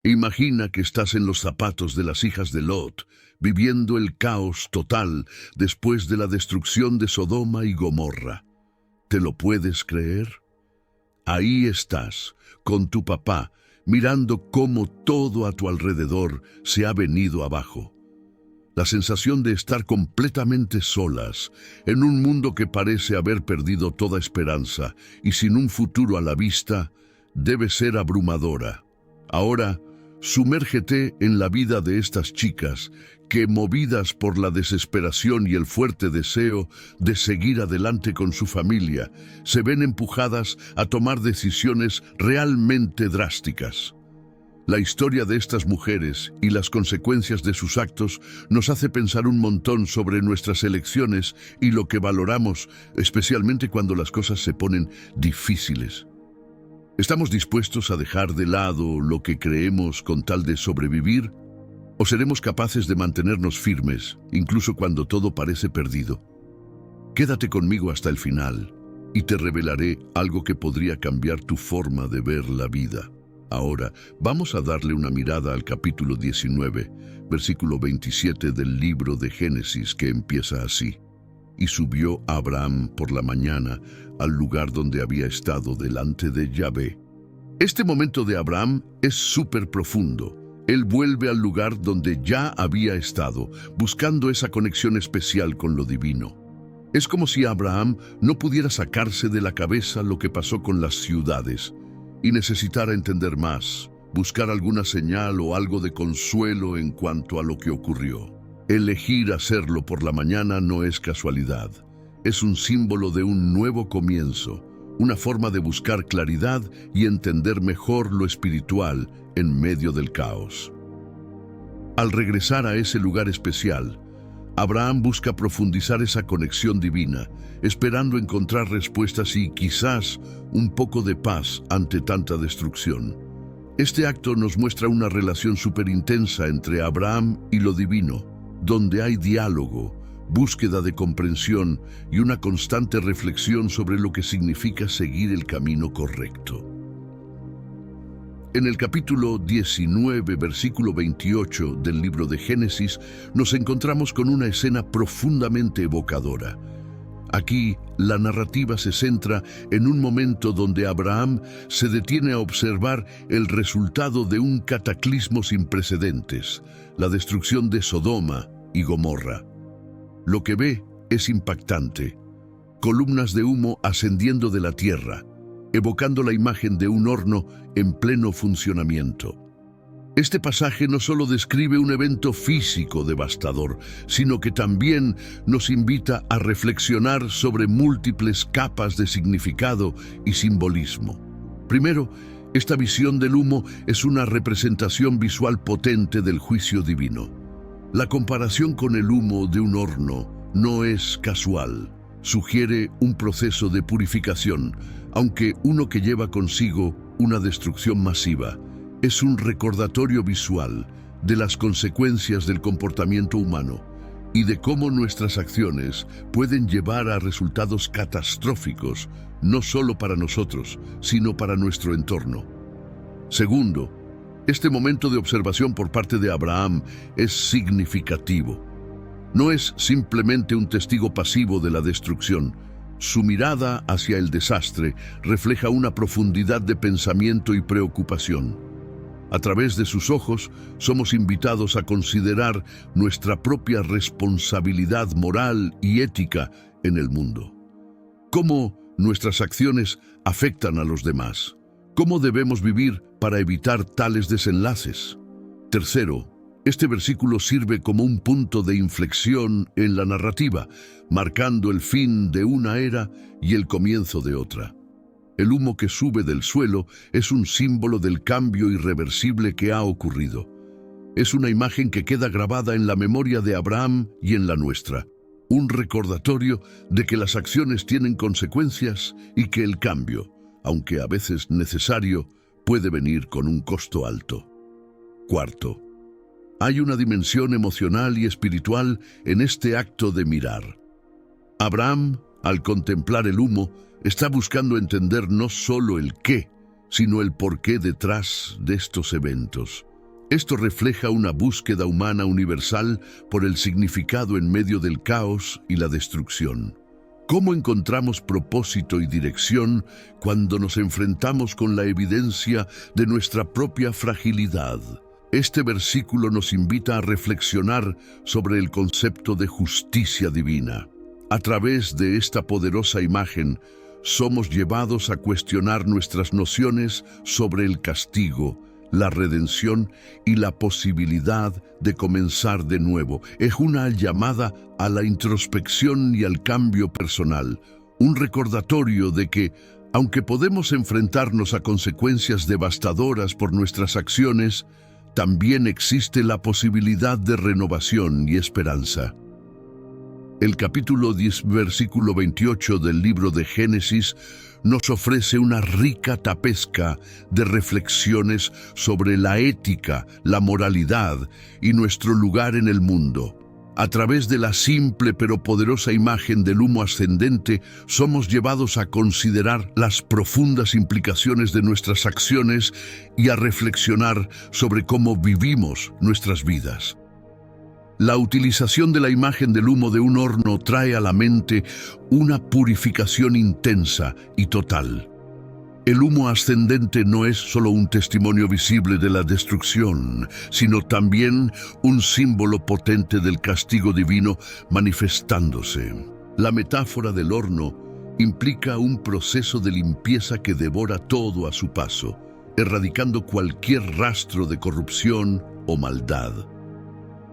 Imagina que estás en los zapatos de las hijas de Lot, viviendo el caos total después de la destrucción de Sodoma y Gomorra. ¿Te lo puedes creer? Ahí estás, con tu papá, mirando cómo todo a tu alrededor se ha venido abajo. La sensación de estar completamente solas, en un mundo que parece haber perdido toda esperanza y sin un futuro a la vista, debe ser abrumadora. Ahora, sumérgete en la vida de estas chicas que, movidas por la desesperación y el fuerte deseo de seguir adelante con su familia, se ven empujadas a tomar decisiones realmente drásticas. La historia de estas mujeres y las consecuencias de sus actos nos hace pensar un montón sobre nuestras elecciones y lo que valoramos, especialmente cuando las cosas se ponen difíciles. ¿Estamos dispuestos a dejar de lado lo que creemos con tal de sobrevivir? ¿O seremos capaces de mantenernos firmes, incluso cuando todo parece perdido? Quédate conmigo hasta el final y te revelaré algo que podría cambiar tu forma de ver la vida. Ahora, vamos a darle una mirada al capítulo 19, versículo 27 del libro de Génesis, que empieza así. Y subió Abraham por la mañana al lugar donde había estado delante de Yahvé. Este momento de Abraham es súper profundo. Él vuelve al lugar donde ya había estado, buscando esa conexión especial con lo divino. Es como si Abraham no pudiera sacarse de la cabeza lo que pasó con las ciudades y necesitara entender más, buscar alguna señal o algo de consuelo en cuanto a lo que ocurrió. Elegir hacerlo por la mañana no es casualidad. Es un símbolo de un nuevo comienzo, una forma de buscar claridad y entender mejor lo espiritual en medio del caos. Al regresar a ese lugar especial, Abraham busca profundizar esa conexión divina, esperando encontrar respuestas y quizás un poco de paz ante tanta destrucción. Este acto nos muestra una relación superintensa entre Abraham y lo divino, donde hay diálogo, búsqueda de comprensión y una constante reflexión sobre lo que significa seguir el camino correcto. En el capítulo 19, versículo 28 del libro de Génesis, nos encontramos con una escena profundamente evocadora. Aquí, la narrativa se centra en un momento donde Abraham se detiene a observar el resultado de un cataclismo sin precedentes, la destrucción de Sodoma y Gomorra. Lo que ve es impactante: columnas de humo ascendiendo de la tierra, evocando la imagen de un horno en pleno funcionamiento. Este pasaje no solo describe un evento físico devastador, sino que también nos invita a reflexionar sobre múltiples capas de significado y simbolismo. Primero, esta visión del humo es una representación visual potente del juicio divino. La comparación con el humo de un horno no es casual. Sugiere un proceso de purificación, aunque uno que lleva consigo una destrucción masiva. Es un recordatorio visual de las consecuencias del comportamiento humano y de cómo nuestras acciones pueden llevar a resultados catastróficos, no solo para nosotros, sino para nuestro entorno. Segundo, este momento de observación por parte de Abraham es significativo. No es simplemente un testigo pasivo de la destrucción. Su mirada hacia el desastre refleja una profundidad de pensamiento y preocupación. A través de sus ojos, somos invitados a considerar nuestra propia responsabilidad moral y ética en el mundo. ¿Cómo nuestras acciones afectan a los demás? ¿Cómo debemos vivir para evitar tales desenlaces? Tercero, este versículo sirve como un punto de inflexión en la narrativa, marcando el fin de una era y el comienzo de otra. El humo que sube del suelo es un símbolo del cambio irreversible que ha ocurrido. Es una imagen que queda grabada en la memoria de Abraham y en la nuestra. Un recordatorio de que las acciones tienen consecuencias y que el cambio, aunque a veces necesario, puede venir con un costo alto. Cuarto, hay una dimensión emocional y espiritual en este acto de mirar. Abraham, al contemplar el humo, está buscando entender no solo el qué, sino el porqué detrás de estos eventos. Esto refleja una búsqueda humana universal por el significado en medio del caos y la destrucción. ¿Cómo encontramos propósito y dirección cuando nos enfrentamos con la evidencia de nuestra propia fragilidad? Este versículo nos invita a reflexionar sobre el concepto de justicia divina. A través de esta poderosa imagen, somos llevados a cuestionar nuestras nociones sobre el castigo, la redención y la posibilidad de comenzar de nuevo. Es una llamada a la introspección y al cambio personal, un recordatorio de que, aunque podemos enfrentarnos a consecuencias devastadoras por nuestras acciones, también existe la posibilidad de renovación y esperanza. El capítulo 10, versículo 28 del libro de Génesis nos ofrece una rica tapesca de reflexiones sobre la ética, la moralidad y nuestro lugar en el mundo. A través de la simple pero poderosa imagen del humo ascendente, somos llevados a considerar las profundas implicaciones de nuestras acciones y a reflexionar sobre cómo vivimos nuestras vidas. La utilización de la imagen del humo de un horno trae a la mente una purificación intensa y total. El humo ascendente no es solo un testimonio visible de la destrucción, sino también un símbolo potente del castigo divino manifestándose. La metáfora del horno implica un proceso de limpieza que devora todo a su paso, erradicando cualquier rastro de corrupción o maldad.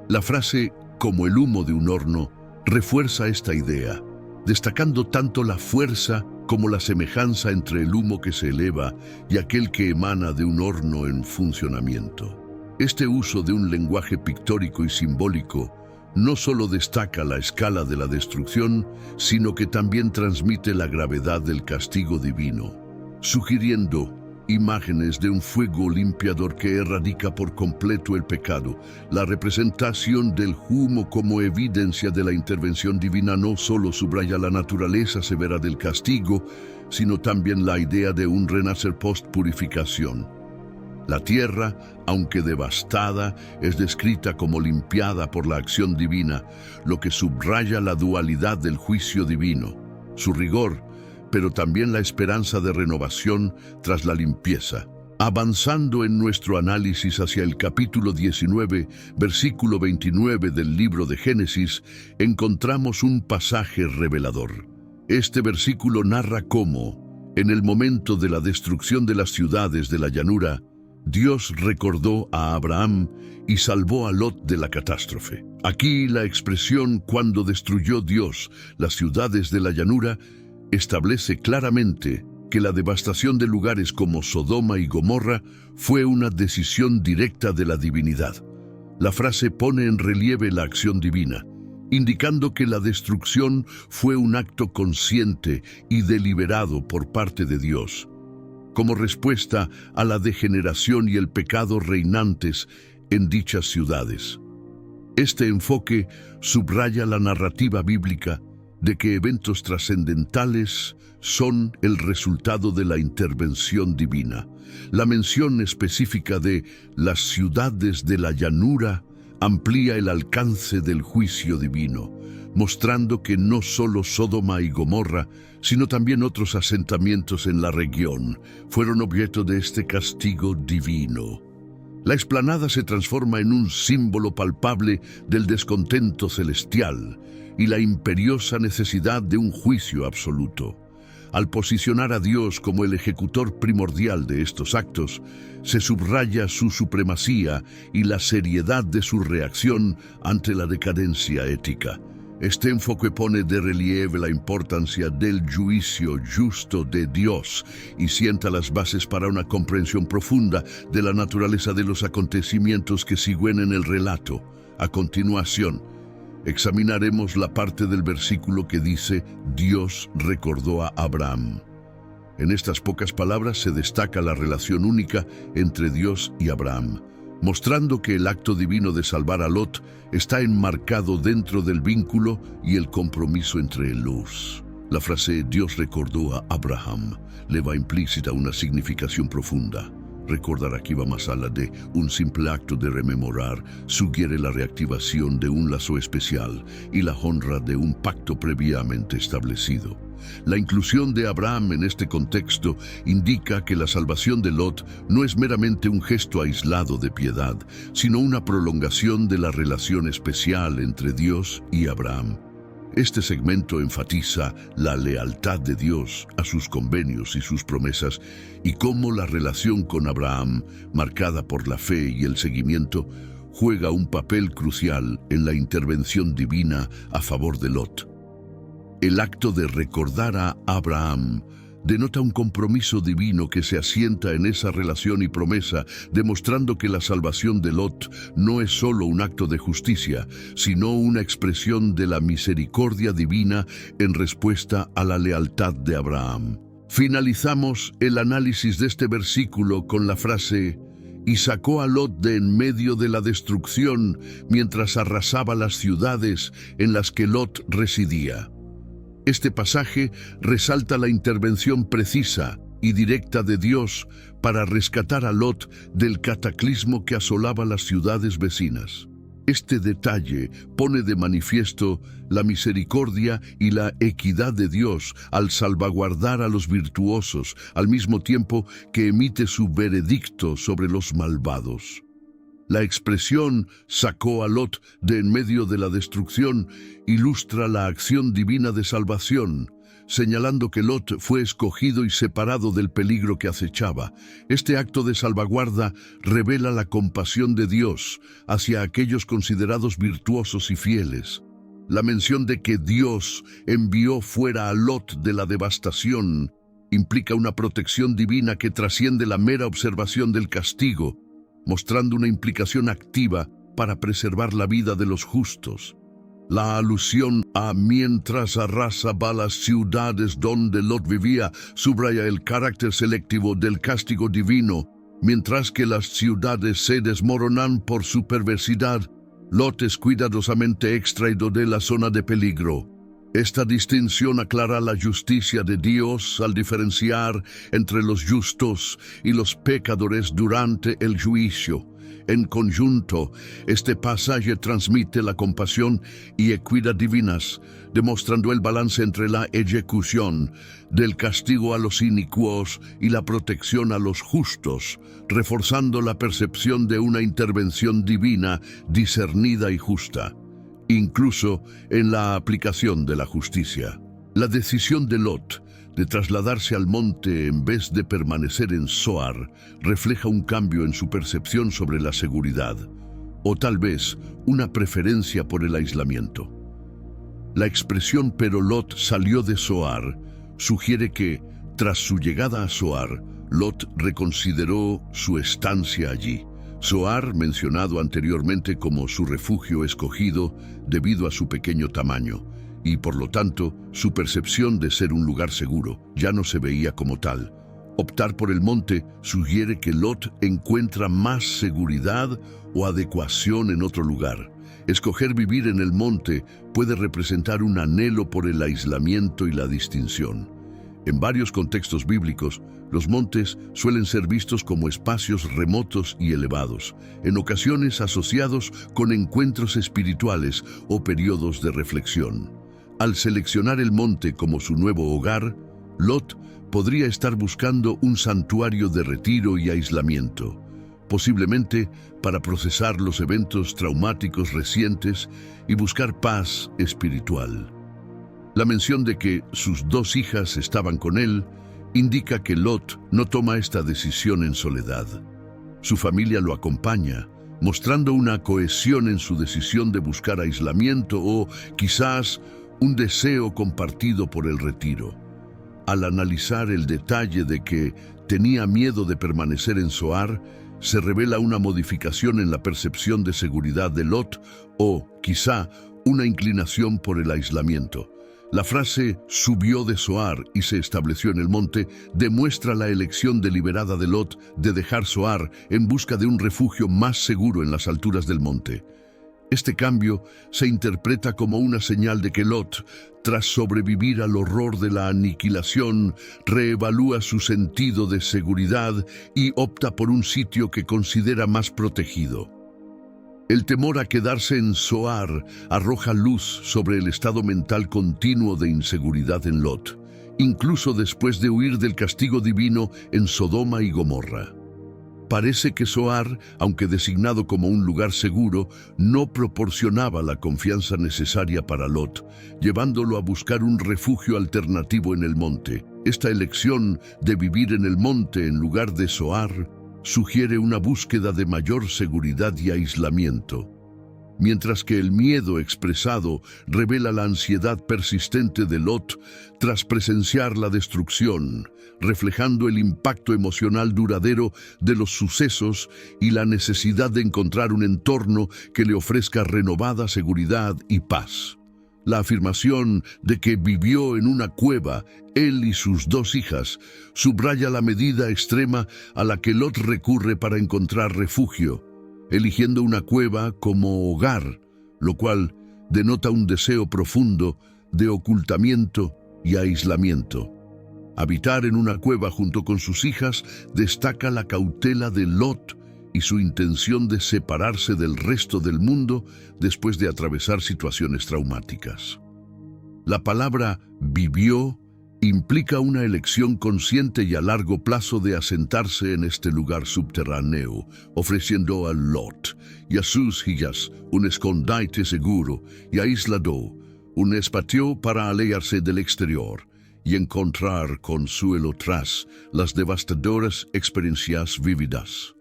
La frase «como el humo de un horno» refuerza esta idea, destacando tanto la fuerza como la semejanza entre el humo que se eleva y aquel que emana de un horno en funcionamiento. Este uso de un lenguaje pictórico y simbólico no solo destaca la escala de la destrucción, sino que también transmite la gravedad del castigo divino, sugiriendo imágenes de un fuego limpiador que erradica por completo el pecado. La representación del humo como evidencia de la intervención divina no solo subraya la naturaleza severa del castigo, sino también la idea de un renacer post-purificación. La tierra, aunque devastada, es descrita como limpiada por la acción divina, lo que subraya la dualidad del juicio divino, su rigor, pero también la esperanza de renovación tras la limpieza. Avanzando en nuestro análisis hacia el capítulo 19, versículo 29 del libro de Génesis, encontramos un pasaje revelador. Este versículo narra cómo, en el momento de la destrucción de las ciudades de la llanura, Dios recordó a Abraham y salvó a Lot de la catástrofe. Aquí la expresión «cuando destruyó Dios las ciudades de la llanura» establece claramente que la devastación de lugares como Sodoma y Gomorra fue una decisión directa de la divinidad. La frase pone en relieve la acción divina, indicando que la destrucción fue un acto consciente y deliberado por parte de Dios, como respuesta a la degeneración y el pecado reinantes en dichas ciudades. Este enfoque subraya la narrativa bíblica de que eventos trascendentales son el resultado de la intervención divina. La mención específica de las ciudades de la llanura amplía el alcance del juicio divino, mostrando que no solo Sodoma y Gomorra, sino también otros asentamientos en la región, fueron objeto de este castigo divino. La explanada se transforma en un símbolo palpable del descontento celestial y la imperiosa necesidad de un juicio absoluto. Al posicionar a Dios como el ejecutor primordial de estos actos, se subraya su supremacía y la seriedad de su reacción ante la decadencia ética. Este enfoque pone de relieve la importancia del juicio justo de Dios y sienta las bases para una comprensión profunda de la naturaleza de los acontecimientos que siguen en el relato. A continuación, examinaremos la parte del versículo que dice «Dios recordó a Abraham». En estas pocas palabras se destaca la relación única entre Dios y Abraham, mostrando que el acto divino de salvar a Lot está enmarcado dentro del vínculo y el compromiso entre ellos. La frase «Dios recordó a Abraham» le va implícita una significación profunda. Recordar aquí va más allá de un simple acto de rememorar, sugiere la reactivación de un lazo especial y la honra de un pacto previamente establecido. La inclusión de Abraham en este contexto indica que la salvación de Lot no es meramente un gesto aislado de piedad, sino una prolongación de la relación especial entre Dios y Abraham. Este segmento enfatiza la lealtad de Dios a sus convenios y sus promesas y cómo la relación con Abraham, marcada por la fe y el seguimiento, juega un papel crucial en la intervención divina a favor de Lot. El acto de recordar a Abraham denota un compromiso divino que se asienta en esa relación y promesa, demostrando que la salvación de Lot no es solo un acto de justicia, sino una expresión de la misericordia divina en respuesta a la lealtad de Abraham. Finalizamos el análisis de este versículo con la frase: «Y sacó a Lot de en medio de la destrucción mientras arrasaba las ciudades en las que Lot residía». Este pasaje resalta la intervención precisa y directa de Dios para rescatar a Lot del cataclismo que asolaba las ciudades vecinas. Este detalle pone de manifiesto la misericordia y la equidad de Dios al salvaguardar a los virtuosos, al mismo tiempo que emite su veredicto sobre los malvados. La expresión «sacó a Lot de en medio de la destrucción» ilustra la acción divina de salvación, señalando que Lot fue escogido y separado del peligro que acechaba. Este acto de salvaguarda revela la compasión de Dios hacia aquellos considerados virtuosos y fieles. La mención de que Dios envió fuera a Lot de la devastación implica una protección divina que trasciende la mera observación del castigo, mostrando una implicación activa para preservar la vida de los justos. La alusión a «mientras arrasaba las ciudades donde Lot vivía» subraya el carácter selectivo del castigo divino. Mientras que las ciudades se desmoronan por su perversidad, Lot es cuidadosamente extraído de la zona de peligro. Esta distinción aclara la justicia de Dios al diferenciar entre los justos y los pecadores durante el juicio. En conjunto, este pasaje transmite la compasión y equidad divinas, demostrando el balance entre la ejecución del castigo a los inicuos y la protección a los justos, reforzando la percepción de una intervención divina discernida y justa, incluso en la aplicación de la justicia. La decisión de Lot de trasladarse al monte en vez de permanecer en Zoar refleja un cambio en su percepción sobre la seguridad, o tal vez una preferencia por el aislamiento. La expresión «pero Lot salió de Zoar» sugiere que, tras su llegada a Zoar, Lot reconsideró su estancia allí. Zoar, mencionado anteriormente como su refugio escogido debido a su pequeño tamaño, y por lo tanto su percepción de ser un lugar seguro ya no se veía como tal. Optar por el monte sugiere que Lot encuentra más seguridad o adecuación en otro lugar. Escoger vivir en el monte puede representar un anhelo por el aislamiento y la distinción. En varios contextos bíblicos, los montes suelen ser vistos como espacios remotos y elevados, en ocasiones asociados con encuentros espirituales o periodos de reflexión. Al seleccionar el monte como su nuevo hogar, Lot podría estar buscando un santuario de retiro y aislamiento, posiblemente para procesar los eventos traumáticos recientes y buscar paz espiritual. La mención de que sus dos hijas estaban con él indica que Lot no toma esta decisión en soledad. Su familia lo acompaña, mostrando una cohesión en su decisión de buscar aislamiento o, quizás, un deseo compartido por el retiro. Al analizar el detalle de que tenía miedo de permanecer en Zoar, se revela una modificación en la percepción de seguridad de Lot o, quizá, una inclinación por el aislamiento. La frase «subió de Zoar y se estableció en el monte» demuestra la elección deliberada de Lot de dejar Zoar en busca de un refugio más seguro en las alturas del monte. Este cambio se interpreta como una señal de que Lot, tras sobrevivir al horror de la aniquilación, reevalúa su sentido de seguridad y opta por un sitio que considera más protegido. El temor a quedarse en Zoar arroja luz sobre el estado mental continuo de inseguridad en Lot, incluso después de huir del castigo divino en Sodoma y Gomorra. Parece que Zoar, aunque designado como un lugar seguro, no proporcionaba la confianza necesaria para Lot, llevándolo a buscar un refugio alternativo en el monte. Esta elección de vivir en el monte en lugar de Zoar sugiere una búsqueda de mayor seguridad y aislamiento, mientras que el miedo expresado revela la ansiedad persistente de Lot tras presenciar la destrucción, reflejando el impacto emocional duradero de los sucesos y la necesidad de encontrar un entorno que le ofrezca renovada seguridad y paz. La afirmación de que vivió en una cueva, él y sus 2 hijas, subraya la medida extrema a la que Lot recurre para encontrar refugio, eligiendo una cueva como hogar, lo cual denota un deseo profundo de ocultamiento y aislamiento. Habitar en una cueva junto con sus hijas destaca la cautela de Lot y su intención de separarse del resto del mundo después de atravesar situaciones traumáticas. La palabra vivió implica una elección consciente y a largo plazo de asentarse en este lugar subterráneo, ofreciendo a Lot y a sus hijas un escondite seguro y aislado, un espacio para alejarse del exterior y encontrar consuelo tras las devastadoras experiencias vividas.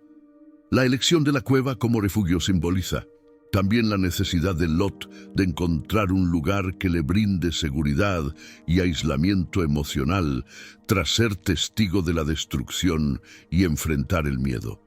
La elección de la cueva como refugio simboliza también la necesidad de Lot de encontrar un lugar que le brinde seguridad y aislamiento emocional tras ser testigo de la destrucción y enfrentar el miedo.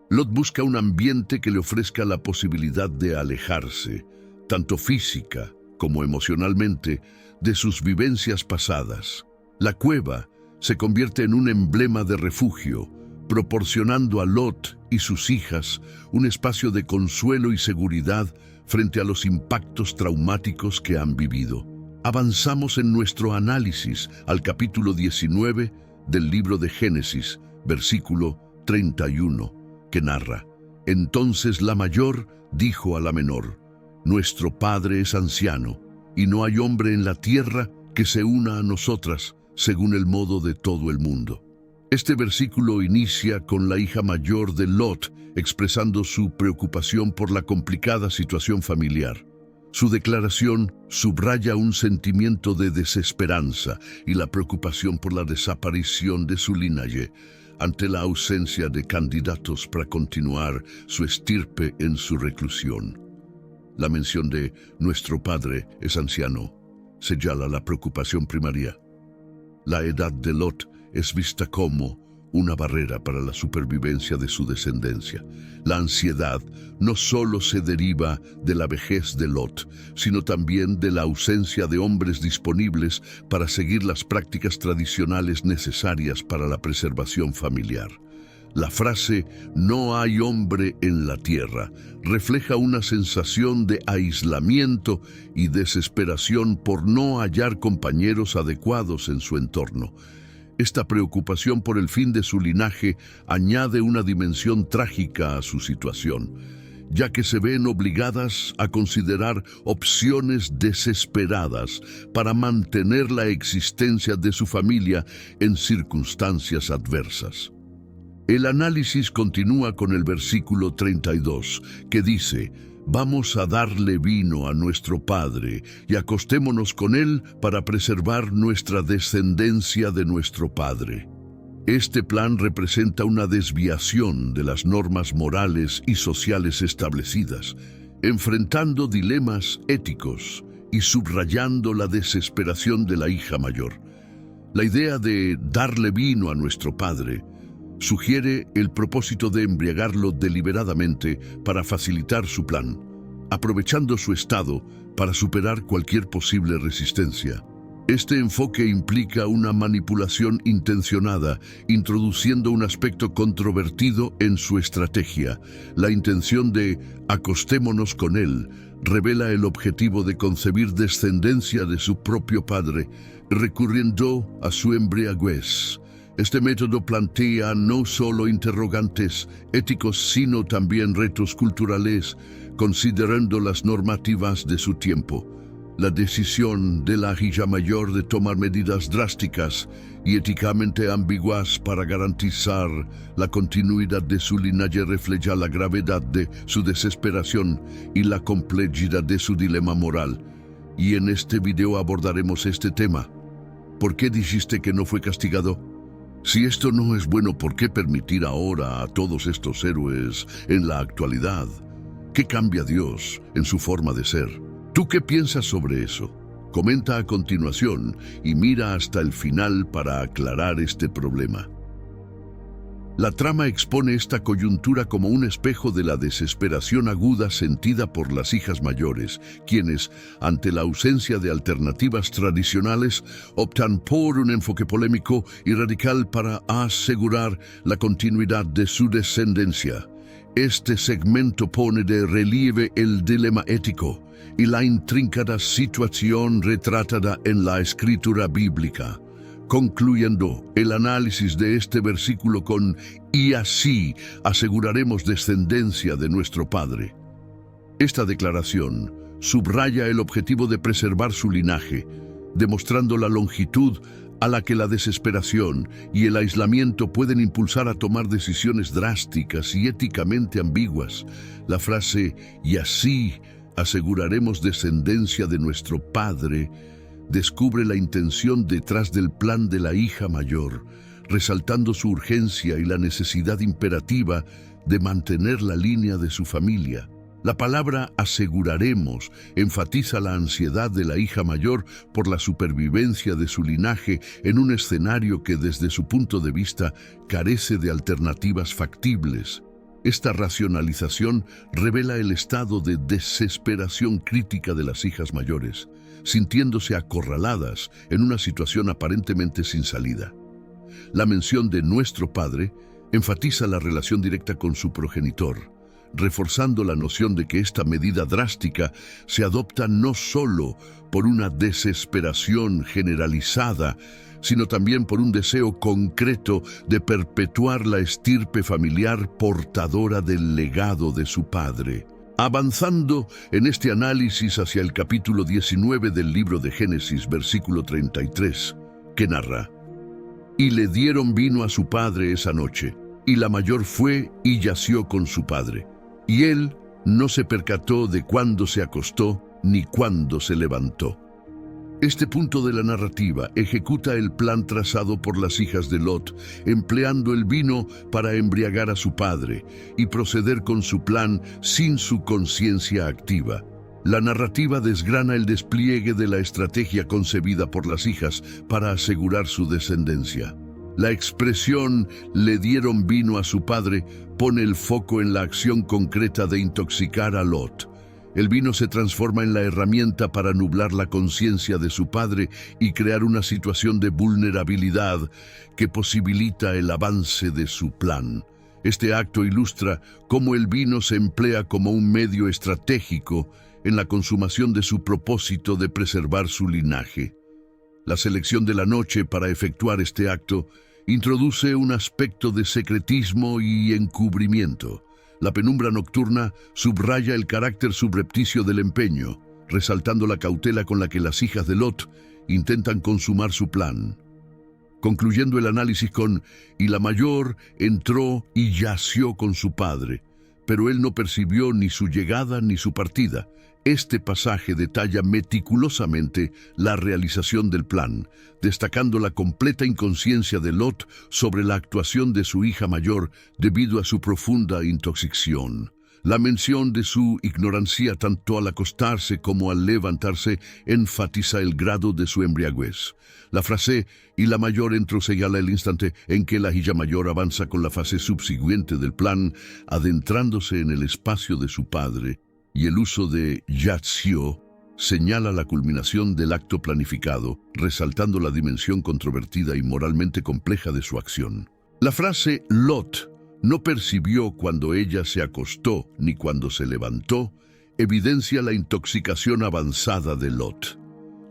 Lot busca un ambiente que le ofrezca la posibilidad de alejarse, tanto física como emocionalmente, de sus vivencias pasadas. La cueva se convierte en un emblema de refugio, proporcionando a Lot y sus hijas un espacio de consuelo y seguridad frente a los impactos traumáticos que han vivido. Avanzamos en nuestro análisis al capítulo 19 del libro de Génesis, versículo 31, que narra: Entonces la mayor dijo a la menor: Nuestro padre es anciano, y no hay hombre en la tierra que se una a nosotras según el modo de todo el mundo. Este versículo inicia con la hija mayor de Lot expresando su preocupación por la complicada situación familiar. Su declaración subraya un sentimiento de desesperanza y la preocupación por la desaparición de su linaje ante la ausencia de candidatos para continuar su estirpe en su reclusión. La mención de nuestro padre es anciano señala la preocupación primaria. La edad de Lot es vista como una barrera para la supervivencia de su descendencia. La ansiedad no solo se deriva de la vejez de Lot, sino también de la ausencia de hombres disponibles para seguir las prácticas tradicionales necesarias para la preservación familiar. La frase «no hay hombre en la tierra» refleja una sensación de aislamiento y desesperación por no hallar compañeros adecuados en su entorno. Esta preocupación por el fin de su linaje añade una dimensión trágica a su situación, ya que se ven obligadas a considerar opciones desesperadas para mantener la existencia de su familia en circunstancias adversas. El análisis continúa con el versículo 32, que dice: Vamos a darle vino a nuestro padre y acostémonos con él para preservar nuestra descendencia de nuestro padre. Este plan representa una desviación de las normas morales y sociales establecidas, enfrentando dilemas éticos y subrayando la desesperación de la hija mayor. La idea de darle vino a nuestro padre sugiere el propósito de embriagarlo deliberadamente para facilitar su plan, aprovechando su estado para superar cualquier posible resistencia. Este enfoque implica una manipulación intencionada, introduciendo un aspecto controvertido en su estrategia. La intención de «acostémonos con él» revela el objetivo de concebir descendencia de su propio padre, recurriendo a su embriaguez. Este método plantea no solo interrogantes éticos, sino también retos culturales, considerando las normativas de su tiempo. La decisión de la hija mayor de tomar medidas drásticas y éticamente ambiguas para garantizar la continuidad de su linaje refleja la gravedad de su desesperación y la complejidad de su dilema moral. Y en este video abordaremos este tema. ¿Por qué dijiste que no fue castigado? Si esto no es bueno, ¿por qué permitir ahora a todos estos héroes en la actualidad? ¿Qué cambia Dios en su forma de ser? ¿Tú qué piensas sobre eso? Comenta a continuación y mira hasta el final para aclarar este problema. La trama expone esta coyuntura como un espejo de la desesperación aguda sentida por las hijas mayores, quienes, ante la ausencia de alternativas tradicionales, optan por un enfoque polémico y radical para asegurar la continuidad de su descendencia. Este segmento pone de relieve el dilema ético y la intrincada situación retratada en la escritura bíblica, concluyendo el análisis de este versículo con «y así aseguraremos descendencia de nuestro Padre». Esta declaración subraya el objetivo de preservar su linaje, demostrando la longitud a la que la desesperación y el aislamiento pueden impulsar a tomar decisiones drásticas y éticamente ambiguas. La frase «y así aseguraremos descendencia de nuestro Padre» descubre la intención detrás del plan de la hija mayor, resaltando su urgencia y la necesidad imperativa de mantener la línea de su familia. La palabra aseguraremos enfatiza la ansiedad de la hija mayor por la supervivencia de su linaje en un escenario que desde su punto de vista carece de alternativas factibles. Esta racionalización revela el estado de desesperación crítica de las hijas mayores, sintiéndose acorraladas en una situación aparentemente sin salida. La mención de nuestro Padre enfatiza la relación directa con su progenitor, reforzando la noción de que esta medida drástica se adopta no solo por una desesperación generalizada, sino también por un deseo concreto de perpetuar la estirpe familiar portadora del legado de su padre. Avanzando en este análisis hacia el capítulo 19 del libro de Génesis, versículo 33, que narra: «Y le dieron vino a su padre esa noche, y la mayor fue y yació con su padre. Y él no se percató de cuándo se acostó ni cuándo se levantó». Este punto de la narrativa ejecuta el plan trazado por las hijas de Lot, empleando el vino para embriagar a su padre y proceder con su plan sin su conciencia activa. La narrativa desgrana el despliegue de la estrategia concebida por las hijas para asegurar su descendencia. La expresión «le dieron vino a su padre» pone el foco en la acción concreta de intoxicar a Lot. El vino se transforma en la herramienta para nublar la conciencia de su padre y crear una situación de vulnerabilidad que posibilita el avance de su plan. Este acto ilustra cómo el vino se emplea como un medio estratégico en la consumación de su propósito de preservar su linaje. La selección de la noche para efectuar este acto introduce un aspecto de secretismo y encubrimiento. La penumbra nocturna subraya el carácter subrepticio del empeño, resaltando la cautela con la que las hijas de Lot intentan consumar su plan. Concluyendo el análisis con «y la mayor entró y yació con su padre, pero él no percibió ni su llegada ni su partida». Este pasaje detalla meticulosamente la realización del plan, destacando la completa inconsciencia de Lot sobre la actuación de su hija mayor debido a su profunda intoxicación. La mención de su ignorancia tanto al acostarse como al levantarse enfatiza el grado de su embriaguez. La frase «y la mayor entró» señala el instante en que la hija mayor avanza con la fase subsiguiente del plan, adentrándose en el espacio de su padre, y el uso de yació señala la culminación del acto planificado, resaltando la dimensión controvertida y moralmente compleja de su acción. La frase Lot no percibió cuando ella se acostó ni cuando se levantó, evidencia la intoxicación avanzada de Lot.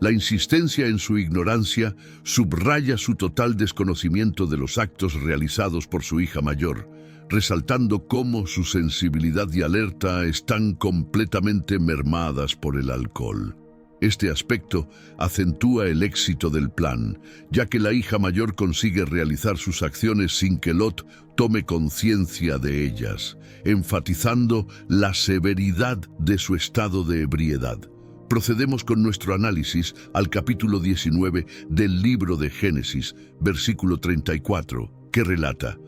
La insistencia en su ignorancia subraya su total desconocimiento de los actos realizados por su hija mayor, resaltando cómo su sensibilidad y alerta están completamente mermadas por el alcohol. Este aspecto acentúa el éxito del plan, ya que la hija mayor consigue realizar sus acciones sin que Lot tome conciencia de ellas, enfatizando la severidad de su estado de ebriedad. Procedemos con nuestro análisis al capítulo 19 del libro de Génesis, versículo 34, que relata: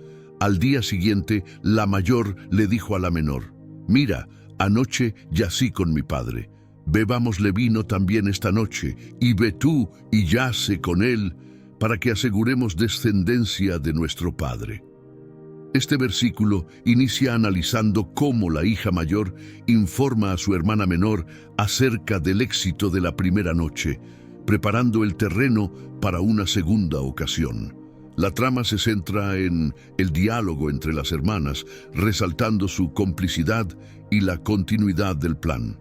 Al día siguiente, la mayor le dijo a la menor: «Mira, anoche yací con mi padre. Bebámosle vino también esta noche, y ve tú y yace con él, para que aseguremos descendencia de nuestro padre». Este versículo inicia analizando cómo la hija mayor informa a su hermana menor acerca del éxito de la primera noche, preparando el terreno para una segunda ocasión. La trama se centra en el diálogo entre las hermanas, resaltando su complicidad y la continuidad del plan.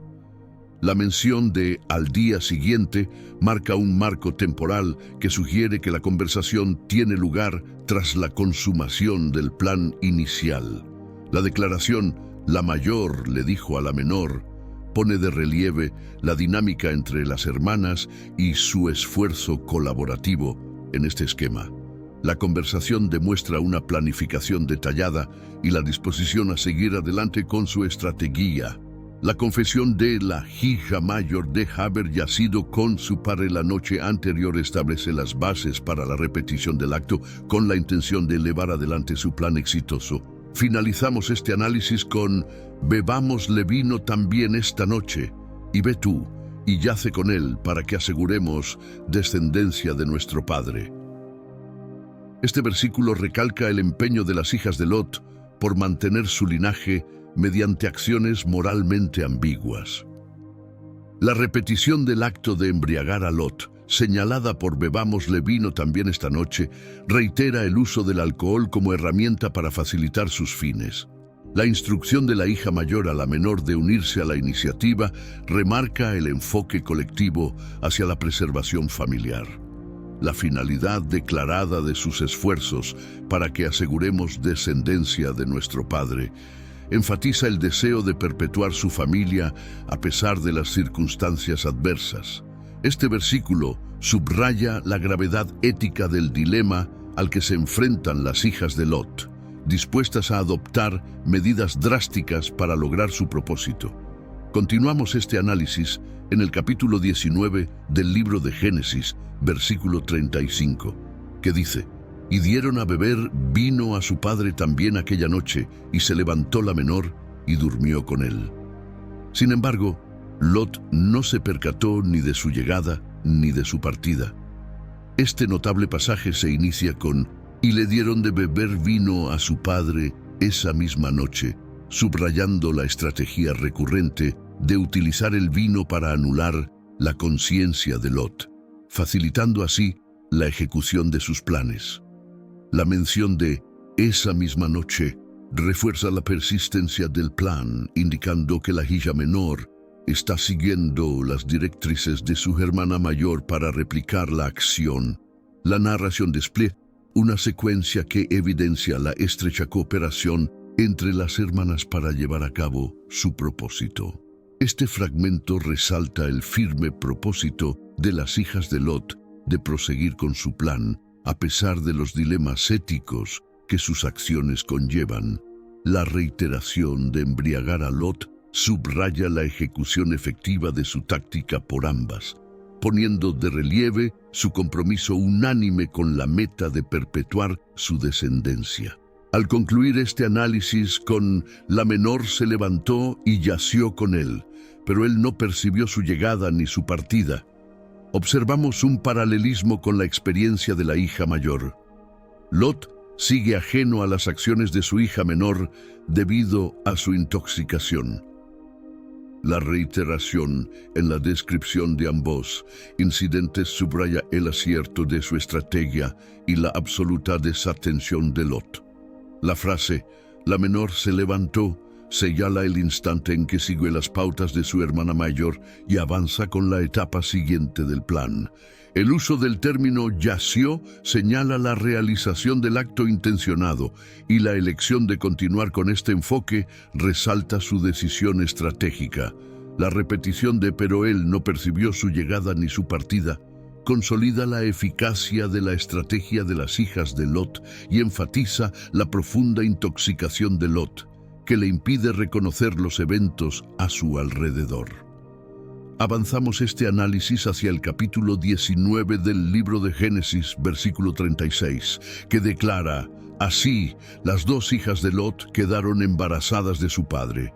La mención de «al día siguiente» marca un marco temporal que sugiere que la conversación tiene lugar tras la consumación del plan inicial. La declaración «la mayor le dijo a la menor» pone de relieve la dinámica entre las hermanas y su esfuerzo colaborativo en este esquema. La conversación demuestra una planificación detallada y la disposición a seguir adelante con su estrategia. La confesión de la hija mayor de haber yacido con su padre la noche anterior establece las bases para la repetición del acto con la intención de llevar adelante su plan exitoso. Finalizamos este análisis con «Bebámosle vino también esta noche, y ve tú y yace con él para que aseguremos descendencia de nuestro padre». Este versículo recalca el empeño de las hijas de Lot por mantener su linaje mediante acciones moralmente ambiguas. La repetición del acto de embriagar a Lot, señalada por «bebámosle vino también esta noche», reitera el uso del alcohol como herramienta para facilitar sus fines. La instrucción de la hija mayor a la menor de unirse a la iniciativa remarca el enfoque colectivo hacia la preservación familiar. La finalidad declarada de sus esfuerzos para que aseguremos descendencia de nuestro padre enfatiza el deseo de perpetuar su familia a pesar de las circunstancias adversas. Este versículo subraya la gravedad ética del dilema al que se enfrentan las hijas de Lot, dispuestas a adoptar medidas drásticas para lograr su propósito. Continuamos este análisis en el capítulo 19 del libro de Génesis, versículo 35, que dice: «Y dieron a beber vino a su padre también aquella noche, y se levantó la menor y durmió con él». Sin embargo, Lot no se percató ni de su llegada ni de su partida. Este notable pasaje se inicia con «y le dieron de beber vino a su padre esa misma noche», subrayando la estrategia recurrente de utilizar el vino para anular la conciencia de Lot, facilitando así la ejecución de sus planes. La mención de «esa misma noche» refuerza la persistencia del plan, indicando que la hija menor está siguiendo las directrices de su hermana mayor para replicar la acción. La narración despliega una secuencia que evidencia la estrecha cooperación entre las hermanas para llevar a cabo su propósito. Este fragmento resalta el firme propósito de las hijas de Lot de proseguir con su plan, a pesar de los dilemas éticos que sus acciones conllevan. La reiteración de embriagar a Lot subraya la ejecución efectiva de su táctica por ambas, poniendo de relieve su compromiso unánime con la meta de perpetuar su descendencia. Al concluir este análisis con «la menor se levantó y yació con él, pero él no percibió su llegada ni su partida», observamos un paralelismo con la experiencia de la hija mayor. Lot sigue ajeno a las acciones de su hija menor debido a su intoxicación. La reiteración en la descripción de ambos incidentes subraya el acierto de su estrategia y la absoluta desatención de Lot. La frase, la menor se levantó, señala el instante en que sigue las pautas de su hermana mayor y avanza con la etapa siguiente del plan. El uso del término yació señala la realización del acto intencionado y la elección de continuar con este enfoque resalta su decisión estratégica. La repetición de "pero él no percibió su llegada ni su partida" consolida la eficacia de la estrategia de las hijas de Lot y enfatiza la profunda intoxicación de Lot, que le impide reconocer los eventos a su alrededor. Avanzamos este análisis hacia el capítulo 19 del libro de Génesis, versículo 36, que declara: así, las dos hijas de Lot quedaron embarazadas de su padre.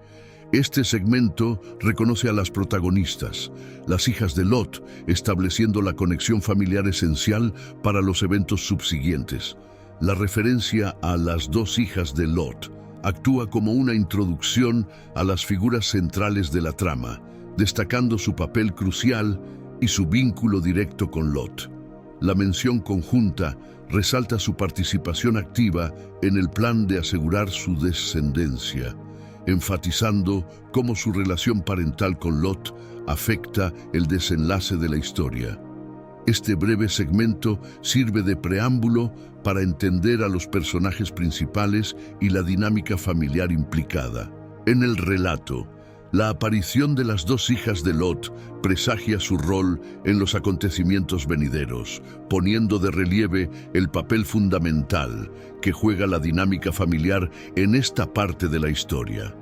Este segmento reconoce a las protagonistas, las hijas de Lot, estableciendo la conexión familiar esencial para los eventos subsiguientes. La referencia a las dos hijas de Lot actúa como una introducción a las figuras centrales de la trama, destacando su papel crucial y su vínculo directo con Lot. La mención conjunta resalta su participación activa en el plan de asegurar su descendencia, enfatizando cómo su relación parental con Lot afecta el desenlace de la historia. Este breve segmento sirve de preámbulo para entender a los personajes principales y la dinámica familiar implicada. En el relato, la aparición de las dos hijas de Lot presagia su rol en los acontecimientos venideros, poniendo de relieve el papel fundamental que juega la dinámica familiar en esta parte de la historia.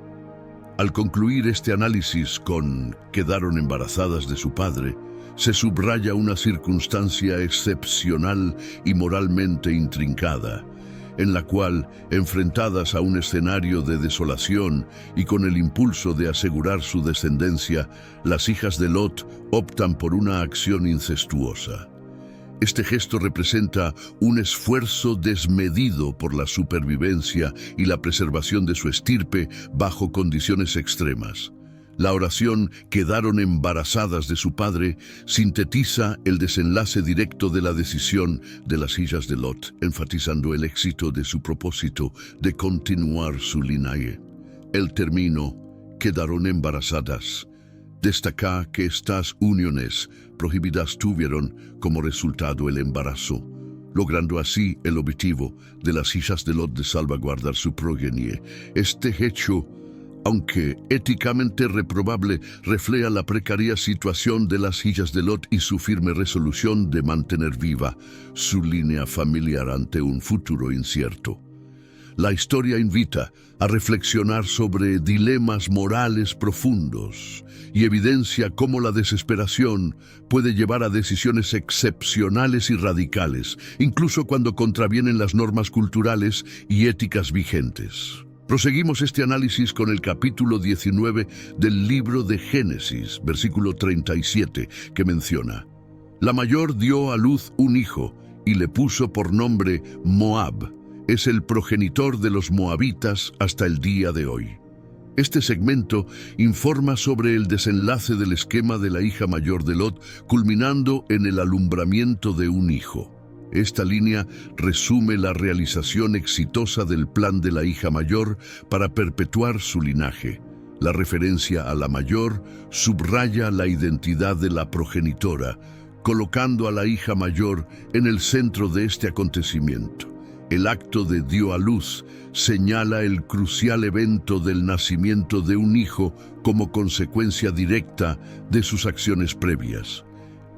Al concluir este análisis con "quedaron embarazadas de su padre", se subraya una circunstancia excepcional y moralmente intrincada, en la cual, enfrentadas a un escenario de desolación y con el impulso de asegurar su descendencia, las hijas de Lot optan por una acción incestuosa. Este gesto representa un esfuerzo desmedido por la supervivencia y la preservación de su estirpe bajo condiciones extremas. La oración "quedaron embarazadas de su padre" sintetiza el desenlace directo de la decisión de las hijas de Lot, enfatizando el éxito de su propósito de continuar su linaje. El término "quedaron embarazadas" destaca que estas uniones prohibidas tuvieron como resultado el embarazo, logrando así el objetivo de las hijas de Lot de salvaguardar su progenie. Este hecho, aunque éticamente reprobable, refleja la precaria situación de las hijas de Lot y su firme resolución de mantener viva su línea familiar ante un futuro incierto. La historia invita a reflexionar sobre dilemas morales profundos y evidencia cómo la desesperación puede llevar a decisiones excepcionales y radicales, incluso cuando contravienen las normas culturales y éticas vigentes. Proseguimos este análisis con el capítulo 19 del libro de Génesis, versículo 37, que menciona: la mayor dio a luz un hijo y le puso por nombre Moab. Es el progenitor de los moabitas hasta el día de hoy. Este segmento informa sobre el desenlace del esquema de la hija mayor de Lot, culminando en el alumbramiento de un hijo. Esta línea resume la realización exitosa del plan de la hija mayor para perpetuar su linaje. La referencia a la mayor subraya la identidad de la progenitora, colocando a la hija mayor en el centro de este acontecimiento. El acto de dio a luz señala el crucial evento del nacimiento de un hijo como consecuencia directa de sus acciones previas.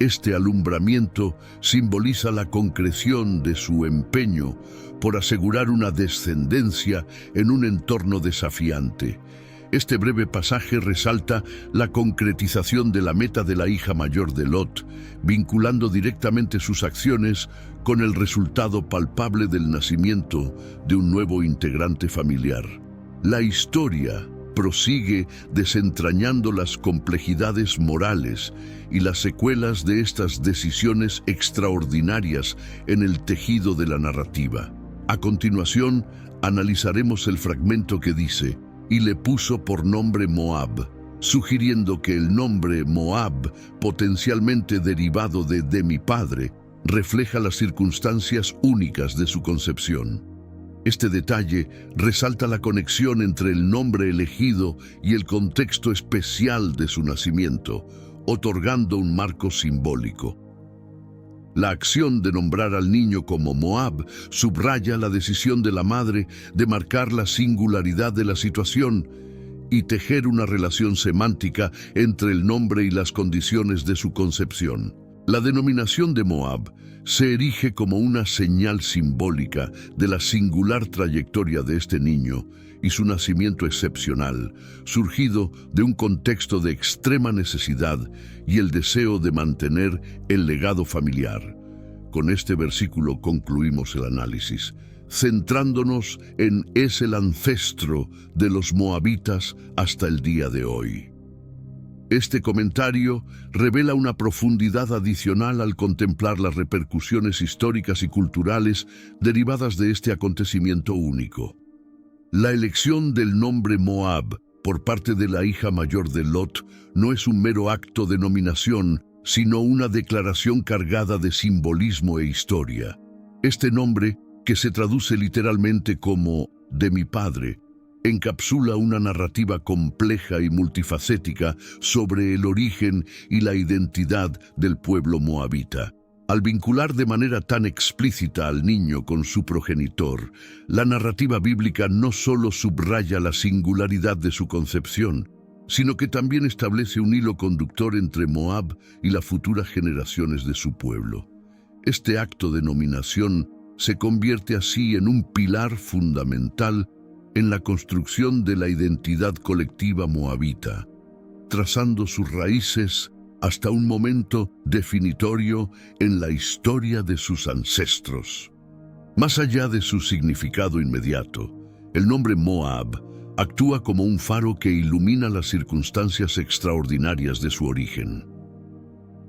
Este alumbramiento simboliza la concreción de su empeño por asegurar una descendencia en un entorno desafiante. Este breve pasaje resalta la concretización de la meta de la hija mayor de Lot, vinculando directamente sus acciones con el resultado palpable del nacimiento de un nuevo integrante familiar. La historia prosigue desentrañando las complejidades morales y las secuelas de estas decisiones extraordinarias en el tejido de la narrativa. A continuación, analizaremos el fragmento que dice: y le puso por nombre Moab. sugiriendo que el nombre Moab, potencialmente derivado de mi padre, refleja las circunstancias únicas de su concepción. Este detalle resalta la conexión entre el nombre elegido y el contexto especial de su nacimiento, otorgando un marco simbólico. La acción de nombrar al niño como Moab subraya la decisión de la madre de marcar la singularidad de la situación y tejer una relación semántica entre el nombre y las condiciones de su concepción. La denominación de Moab se erige como una señal simbólica de la singular trayectoria de este niño y su nacimiento excepcional, surgido de un contexto de extrema necesidad y el deseo de mantener el legado familiar. Con este versículo concluimos el análisis, centrándonos en el ancestro de los moabitas hasta el día de hoy. Este comentario revela una profundidad adicional al contemplar las repercusiones históricas y culturales derivadas de este acontecimiento único. La elección del nombre Moab por parte de la hija mayor de Lot no es un mero acto de nominación, sino una declaración cargada de simbolismo e historia. Este nombre, que se traduce literalmente como «de mi padre», encapsula una narrativa compleja y multifacética sobre el origen y la identidad del pueblo moabita. Al vincular de manera tan explícita al niño con su progenitor, la narrativa bíblica no solo subraya la singularidad de su concepción, sino que también establece un hilo conductor entre Moab y las futuras generaciones de su pueblo. Este acto de nominación se convierte así en un pilar fundamental en la construcción de la identidad colectiva moabita, trazando sus raíces hasta un momento definitorio en la historia de sus ancestros. Más allá de su significado inmediato, el nombre Moab actúa como un faro que ilumina las circunstancias extraordinarias de su origen.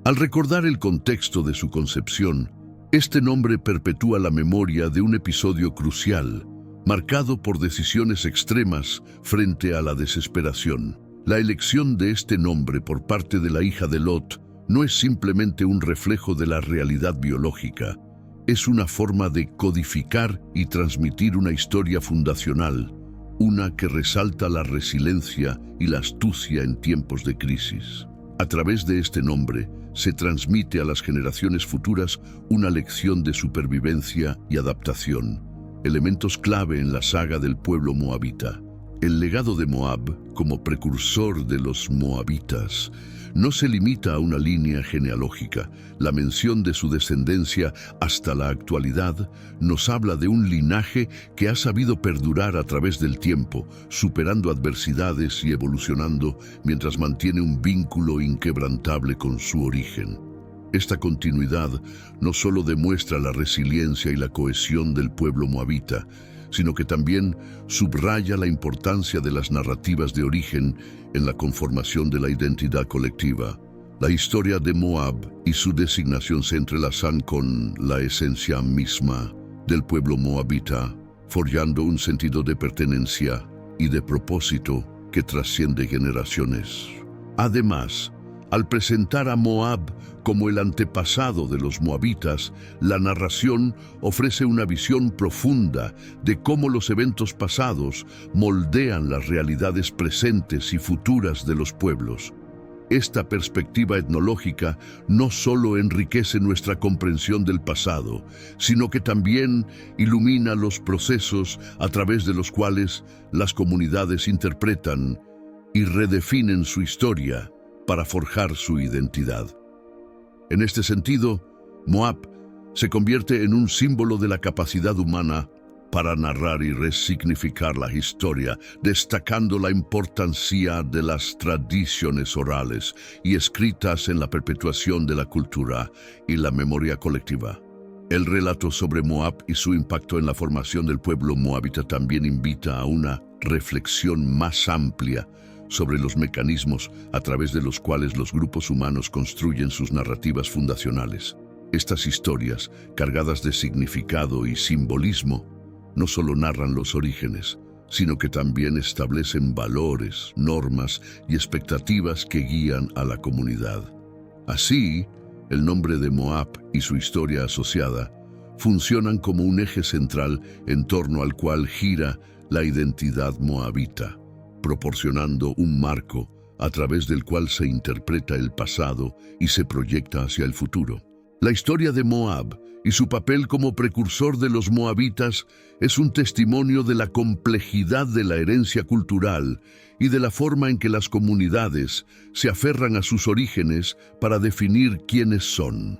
Al recordar el contexto de su concepción, este nombre perpetúa la memoria de un episodio crucial, marcado por decisiones extremas frente a la desesperación. La elección de este nombre por parte de la hija de Lot no es simplemente un reflejo de la realidad biológica, es una forma de codificar y transmitir una historia fundacional, una que resalta la resiliencia y la astucia en tiempos de crisis. A través de este nombre, se transmite a las generaciones futuras una lección de supervivencia y adaptación, elementos clave en la saga del pueblo moabita. El legado de Moab, como precursor de los moabitas, no se limita a una línea genealógica. La mención de su descendencia hasta la actualidad nos habla de un linaje que ha sabido perdurar a través del tiempo, superando adversidades y evolucionando mientras mantiene un vínculo inquebrantable con su origen. Esta continuidad no solo demuestra la resiliencia y la cohesión del pueblo moabita, sino que también subraya la importancia de las narrativas de origen en la conformación de la identidad colectiva. La historia de Moab y su designación se entrelazan con la esencia misma del pueblo moabita, forjando un sentido de pertenencia y de propósito que trasciende generaciones. Además, al presentar a Moab como el antepasado de los moabitas, la narración ofrece una visión profunda de cómo los eventos pasados moldean las realidades presentes y futuras de los pueblos. Esta perspectiva etnológica no solo enriquece nuestra comprensión del pasado, sino que también ilumina los procesos a través de los cuales las comunidades interpretan y redefinen su historia para forjar su identidad. En este sentido, Moab se convierte en un símbolo de la capacidad humana para narrar y resignificar la historia, destacando la importancia de las tradiciones orales y escritas en la perpetuación de la cultura y la memoria colectiva. El relato sobre Moab y su impacto en la formación del pueblo moabita también invita a una reflexión más amplia sobre los mecanismos a través de los cuales los grupos humanos construyen sus narrativas fundacionales. Estas historias, cargadas de significado y simbolismo, no solo narran los orígenes, sino que también establecen valores, normas y expectativas que guían a la comunidad. Así, el nombre de Moab y su historia asociada funcionan como un eje central en torno al cual gira la identidad moabita, proporcionando un marco a través del cual se interpreta el pasado y se proyecta hacia el futuro. La historia de Moab y su papel como precursor de los moabitas es un testimonio de la complejidad de la herencia cultural y de la forma en que las comunidades se aferran a sus orígenes para definir quiénes son.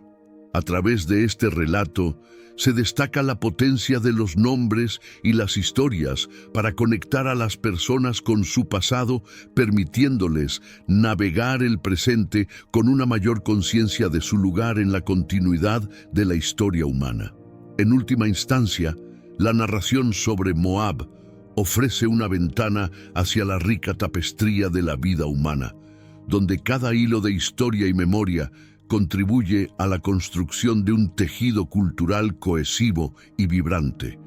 A través de este relato se destaca la potencia de los nombres y las historias para conectar a las personas con su pasado, permitiéndoles navegar el presente con una mayor conciencia de su lugar en la continuidad de la historia humana. En última instancia, la narración sobre Moab ofrece una ventana hacia la rica tapestría de la vida humana, donde cada hilo de historia y memoria contribuye a la construcción de un tejido cultural cohesivo y vibrante.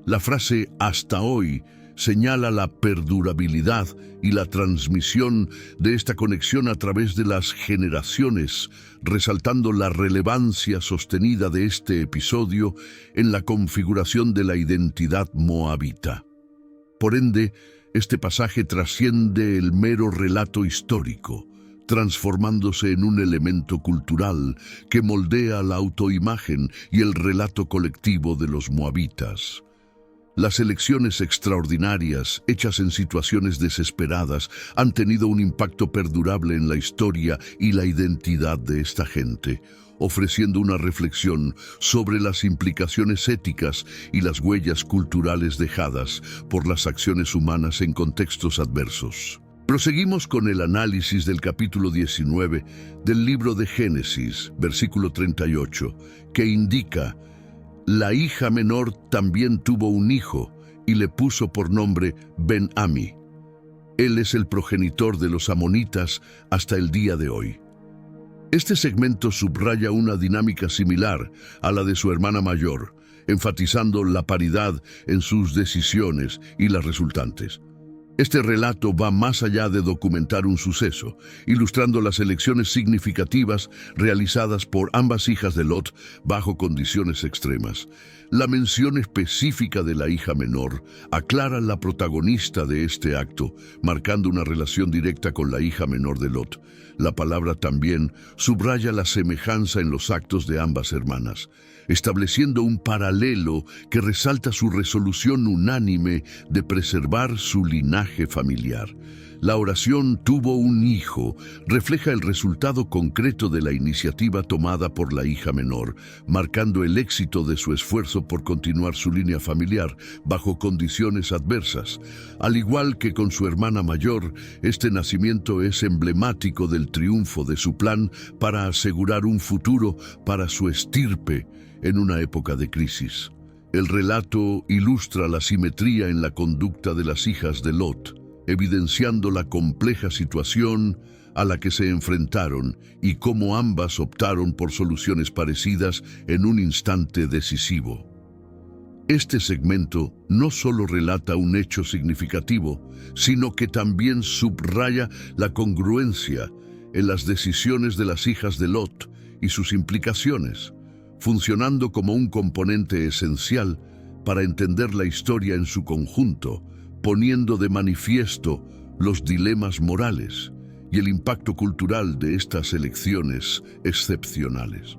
La frase "hasta hoy" señala la perdurabilidad y la transmisión de esta conexión a través de las generaciones, resaltando la relevancia sostenida de este episodio en la configuración de la identidad moabita. Por ende, este pasaje trasciende el mero relato histórico, transformándose en un elemento cultural que moldea la autoimagen y el relato colectivo de los moabitas. Las elecciones extraordinarias, hechas en situaciones desesperadas, han tenido un impacto perdurable en la historia y la identidad de esta gente, ofreciendo una reflexión sobre las implicaciones éticas y las huellas culturales dejadas por las acciones humanas en contextos adversos. Proseguimos con el análisis del capítulo 19 del libro de Génesis, versículo 38, que indica: la hija menor también tuvo un hijo y le puso por nombre Ben-Ami. Él es el progenitor de los amonitas hasta el día de hoy. Este segmento subraya una dinámica similar a la de su hermana mayor, enfatizando la paridad en sus decisiones y las resultantes. Este relato va más allá de documentar un suceso, ilustrando las elecciones significativas realizadas por ambas hijas de Lot bajo condiciones extremas. La mención específica de la hija menor aclara la protagonista de este acto, marcando una relación directa con la hija menor de Lot. La palabra también subraya la semejanza en los actos de ambas hermanas, estableciendo un paralelo que resalta su resolución unánime de preservar su linaje familiar. La oración "tuvo un hijo" refleja el resultado concreto de la iniciativa tomada por la hija menor, marcando el éxito de su esfuerzo por continuar su línea familiar bajo condiciones adversas. Al igual que con su hermana mayor, este nacimiento es emblemático del triunfo de su plan para asegurar un futuro para su estirpe en una época de crisis. El relato ilustra la simetría en la conducta de las hijas de Lot, evidenciando la compleja situación a la que se enfrentaron y cómo ambas optaron por soluciones parecidas en un instante decisivo. Este segmento no solo relata un hecho significativo, sino que también subraya la congruencia en las decisiones de las hijas de Lot y sus implicaciones, funcionando como un componente esencial para entender la historia en su conjunto, poniendo de manifiesto los dilemas morales y el impacto cultural de estas elecciones excepcionales.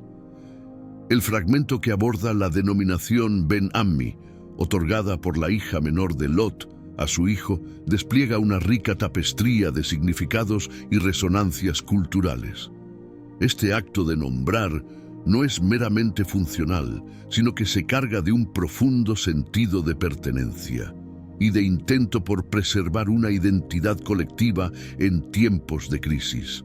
El fragmento que aborda la denominación Ben-Ami, otorgada por la hija menor de Lot a su hijo, despliega una rica tapestría de significados y resonancias culturales. Este acto de nombrar no es meramente funcional, sino que se carga de un profundo sentido de pertenencia y de intento por preservar una identidad colectiva en tiempos de crisis.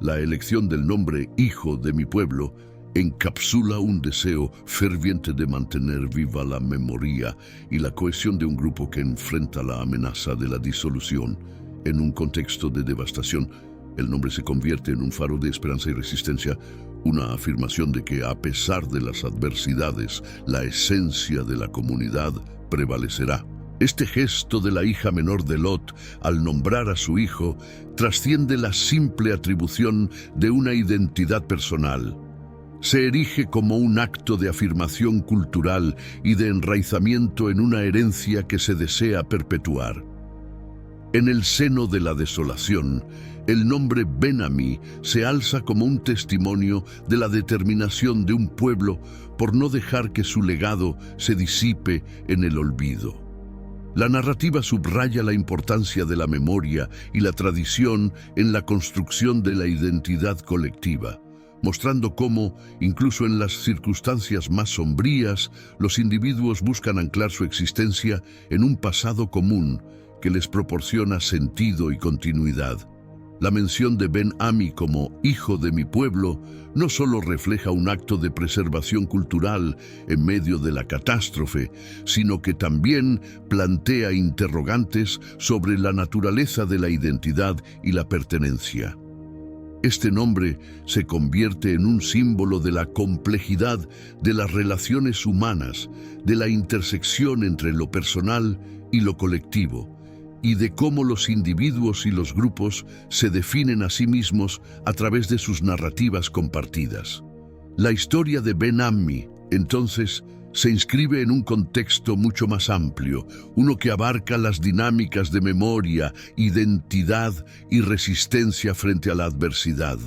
La elección del nombre "Hijo de mi pueblo" encapsula un deseo ferviente de mantener viva la memoria y la cohesión de un grupo que enfrenta la amenaza de la disolución. En un contexto de devastación, el nombre se convierte en un faro de esperanza y resistencia, una afirmación de que, a pesar de las adversidades, la esencia de la comunidad prevalecerá. Este gesto de la hija menor de Lot al nombrar a su hijo trasciende la simple atribución de una identidad personal. Se erige como un acto de afirmación cultural y de enraizamiento en una herencia que se desea perpetuar. En el seno de la desolación, el nombre Ben-Ammi se alza como un testimonio de la determinación de un pueblo por no dejar que su legado se disipe en el olvido. La narrativa subraya la importancia de la memoria y la tradición en la construcción de la identidad colectiva, mostrando cómo, incluso en las circunstancias más sombrías, los individuos buscan anclar su existencia en un pasado común que les proporciona sentido y continuidad. La mención de Ben-Ammi como hijo de mi pueblo no solo refleja un acto de preservación cultural en medio de la catástrofe, sino que también plantea interrogantes sobre la naturaleza de la identidad y la pertenencia. Este nombre se convierte en un símbolo de la complejidad de las relaciones humanas, de la intersección entre lo personal y lo colectivo, y de cómo los individuos y los grupos se definen a sí mismos a través de sus narrativas compartidas. La historia de Ben-Ammi, entonces, se inscribe en un contexto mucho más amplio, uno que abarca las dinámicas de memoria, identidad y resistencia frente a la adversidad.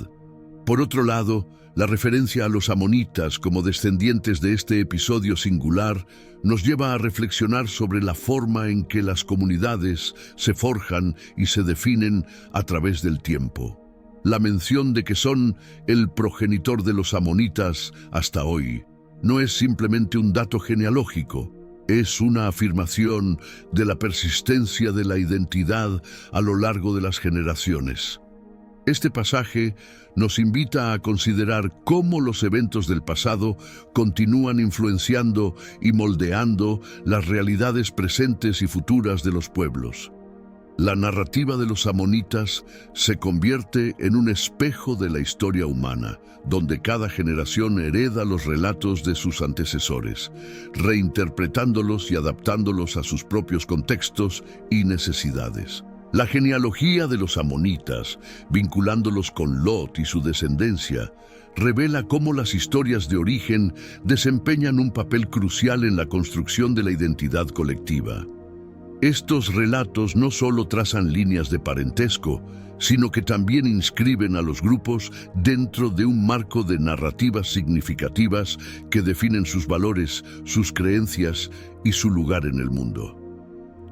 Por otro lado, la referencia a los amonitas como descendientes de este episodio singular nos lleva a reflexionar sobre la forma en que las comunidades se forjan y se definen a través del tiempo. La mención de que son el progenitor de los amonitas hasta hoy no es simplemente un dato genealógico, es una afirmación de la persistencia de la identidad a lo largo de las generaciones. Este pasaje nos invita a considerar cómo los eventos del pasado continúan influenciando y moldeando las realidades presentes y futuras de los pueblos. La narrativa de los amonitas se convierte en un espejo de la historia humana, donde cada generación hereda los relatos de sus antecesores, reinterpretándolos y adaptándolos a sus propios contextos y necesidades. La genealogía de los amonitas, vinculándolos con Lot y su descendencia, revela cómo las historias de origen desempeñan un papel crucial en la construcción de la identidad colectiva. Estos relatos no solo trazan líneas de parentesco, sino que también inscriben a los grupos dentro de un marco de narrativas significativas que definen sus valores, sus creencias y su lugar en el mundo.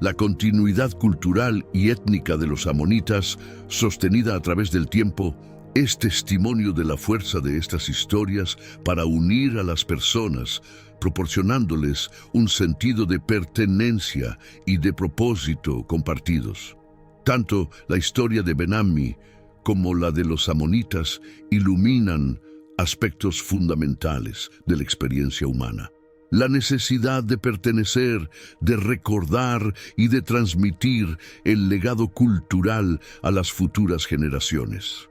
La continuidad cultural y étnica de los amonitas, sostenida a través del tiempo, es testimonio de la fuerza de estas historias para unir a las personas, proporcionándoles un sentido de pertenencia y de propósito compartidos. Tanto la historia de Ben-Ammi como la de los amonitas iluminan aspectos fundamentales de la experiencia humana. La necesidad de pertenecer, de recordar y de transmitir el legado cultural a las futuras generaciones.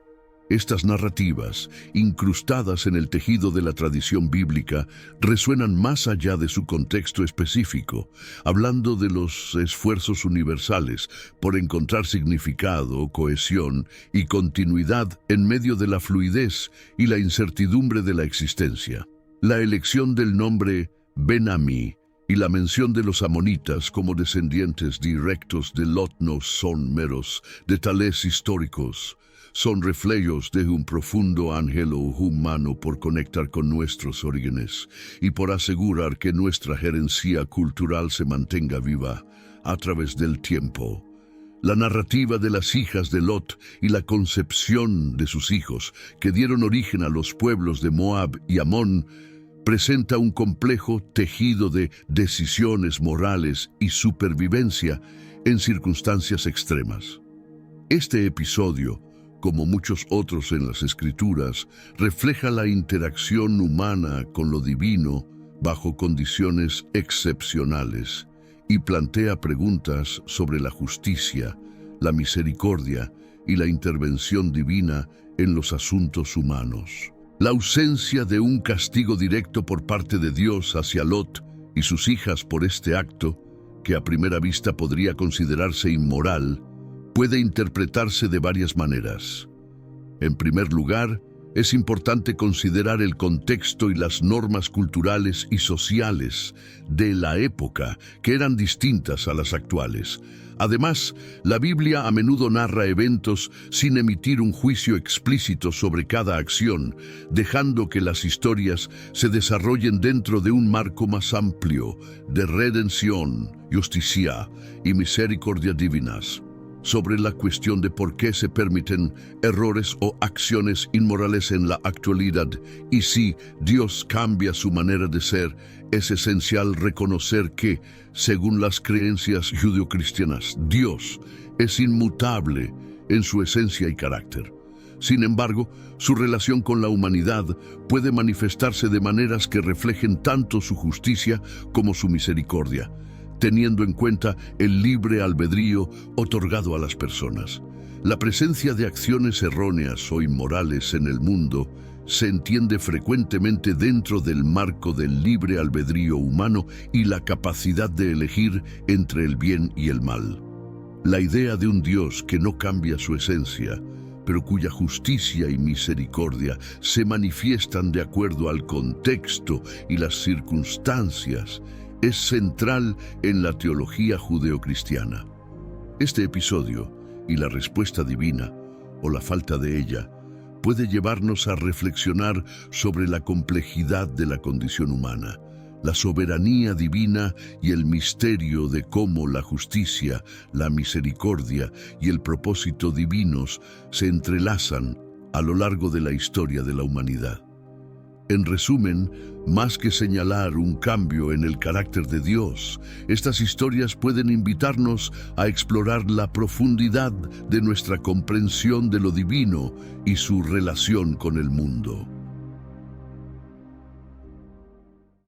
Estas narrativas, incrustadas en el tejido de la tradición bíblica, resuenan más allá de su contexto específico, hablando de los esfuerzos universales por encontrar significado, cohesión y continuidad en medio de la fluidez y la incertidumbre de la existencia. La elección del nombre Ben-Ammi y la mención de los amonitas como descendientes directos de Lot no son meros detalles históricos, son reflejos de un profundo anhelo humano por conectar con nuestros orígenes y por asegurar que nuestra herencia cultural se mantenga viva a través del tiempo. La narrativa de las hijas de Lot y la concepción de sus hijos, que dieron origen a los pueblos de Moab y Amón, presenta un complejo tejido de decisiones morales y supervivencia en circunstancias extremas. Este episodio, como muchos otros en las Escrituras, refleja la interacción humana con lo divino bajo condiciones excepcionales y plantea preguntas sobre la justicia, la misericordia y la intervención divina en los asuntos humanos. La ausencia de un castigo directo por parte de Dios hacia Lot y sus hijas por este acto que a primera vista podría considerarse inmoral, puede interpretarse de varias maneras. En primer lugar, es importante considerar el contexto y las normas culturales y sociales de la época, que eran distintas a las actuales. Además, la Biblia a menudo narra eventos sin emitir un juicio explícito sobre cada acción, dejando que las historias se desarrollen dentro de un marco más amplio de redención, justicia y misericordia divinas. Sobre la cuestión de por qué se permiten errores o acciones inmorales en la actualidad y si Dios cambia su manera de ser, es esencial reconocer que, según las creencias judeocristianas, Dios es inmutable en su esencia y carácter. Sin embargo, su relación con la humanidad puede manifestarse de maneras que reflejen tanto su justicia como su misericordia, teniendo en cuenta el libre albedrío otorgado a las personas. La presencia de acciones erróneas o inmorales en el mundo se entiende frecuentemente dentro del marco del libre albedrío humano y la capacidad de elegir entre el bien y el mal. La idea de un Dios que no cambia su esencia, pero cuya justicia y misericordia se manifiestan de acuerdo al contexto y las circunstancias, es central en la teología judeocristiana. Este episodio y la respuesta divina, o la falta de ella, puede llevarnos a reflexionar sobre la complejidad de la condición humana, la soberanía divina y el misterio de cómo la justicia, la misericordia y el propósito divinos se entrelazan a lo largo de la historia de la humanidad. En resumen, más que señalar un cambio en el carácter de Dios, estas historias pueden invitarnos a explorar la profundidad de nuestra comprensión de lo divino y su relación con el mundo.